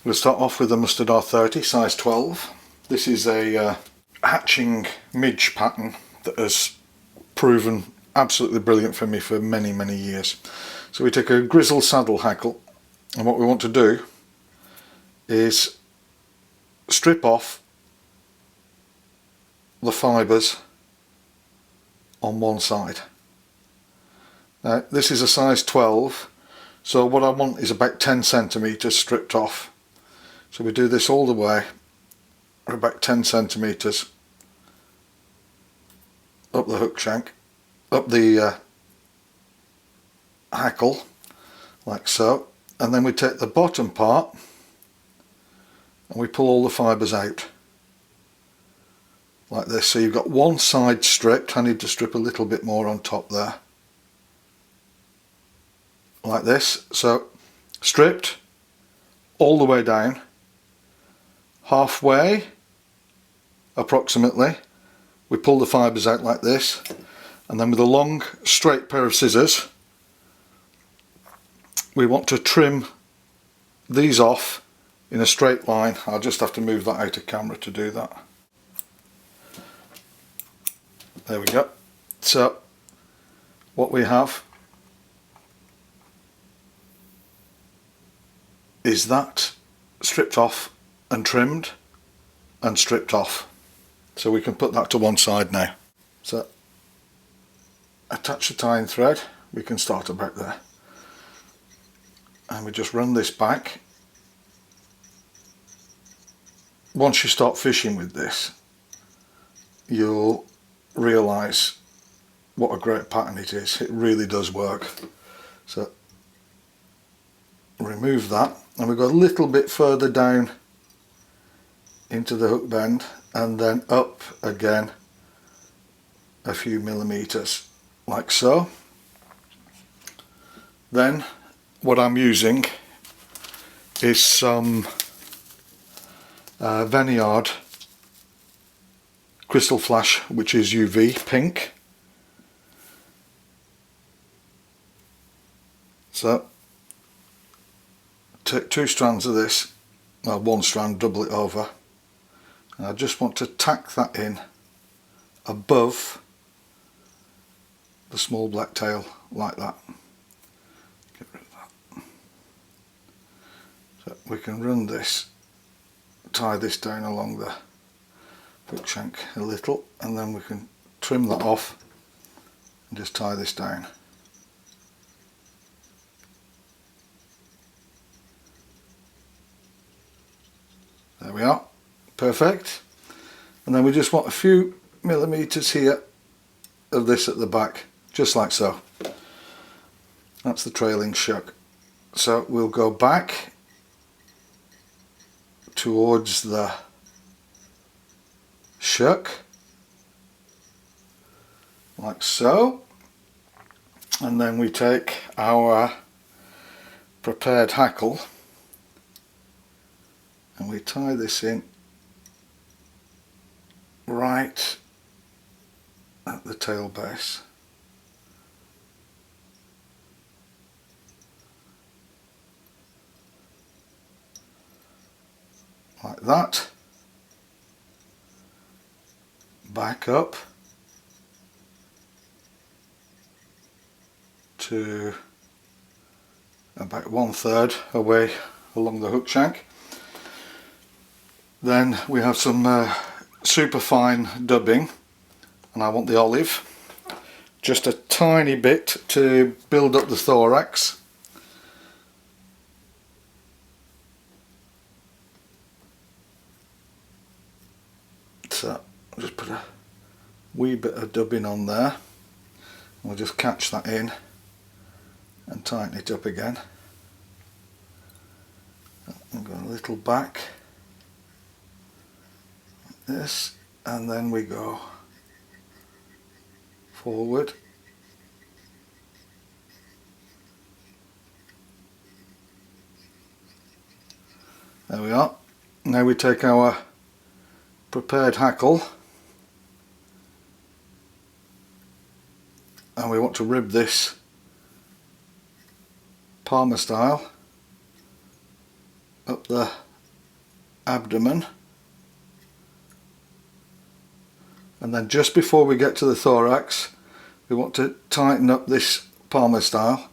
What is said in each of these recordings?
We'll start off with a mustard R30 size 12. This is a hatching midge pattern that has proven absolutely brilliant for me for many years. So we take a grizzle saddle hackle, and what we want to do is strip off the fibres on one side. Now this is a size 12, so what I want is about 10 centimetres stripped off. So we do this all the way, about 10 centimetres up the hook shank, up the hackle, like so, and then we take the bottom part and we pull all the fibres out like this. So you've got one side stripped. I need to strip a little bit more on top there, like this. So stripped all the way down, halfway approximately we pull the fibres out like this, and then with a long straight pair of scissors we want to trim these off in a straight line. I'll just have to move that out of camera to do that. There we go. So what we have is that stripped off and trimmed and stripped off. So we can put that to one side now. So attach the tying thread, we can start about there. And we just run this back. Once you start fishing with this, you'll realise what a great pattern it is. It really does work. So remove that, and we go a little bit further down into the hook bend and then up again a few millimetres, like so. Then what I'm using is some Barry Ord Crystal Flash, which is UV pink. So take 2 strands of this, well, 1 strand, double it over, and I just want to tack that in above the small black tail, like that. Get rid of that. So we can run this, tie this down along the hook shank a little, and then we can trim that off and just tie this down. There we are, perfect. And then we just want a few millimetres here of this at the back, just like so. That's the trailing shuck. So we'll go back towards the shuck, like so, and then we take our prepared hackle and we tie this in right at the tail base. Like that. Back up to about 1/3 away along the hook shank. Then we have some super fine dubbing, and I want the olive, just a tiny bit to build up the thorax. So I'll just put a wee bit of dubbing on there. We'll just catch that in and tighten it up again. And go a little back like this, and then we go forward. There we are. Now we take our prepared hackle and we want to rib this Palmer style up the abdomen, and then just before we get to the thorax we want to tighten up this Palmer style.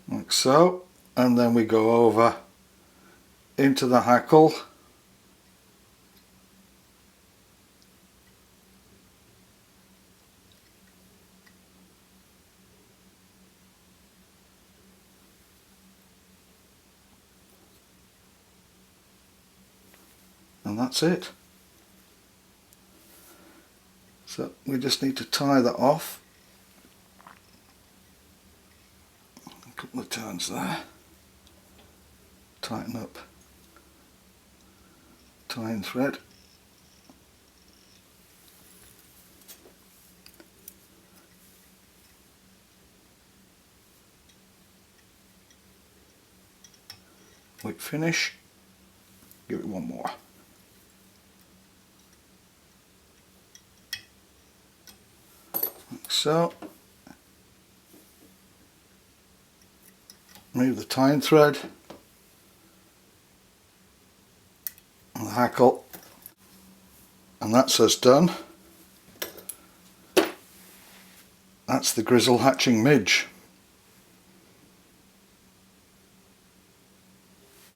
Like so, and then we go over into the hackle, and that's it. So we just need to tie that off. A couple of turns there. Tighten up tying thread. Quick finish. Give it one more. Like so. Remove the tying thread and the hackle, and that's us done. That's the grizzle hatching midge.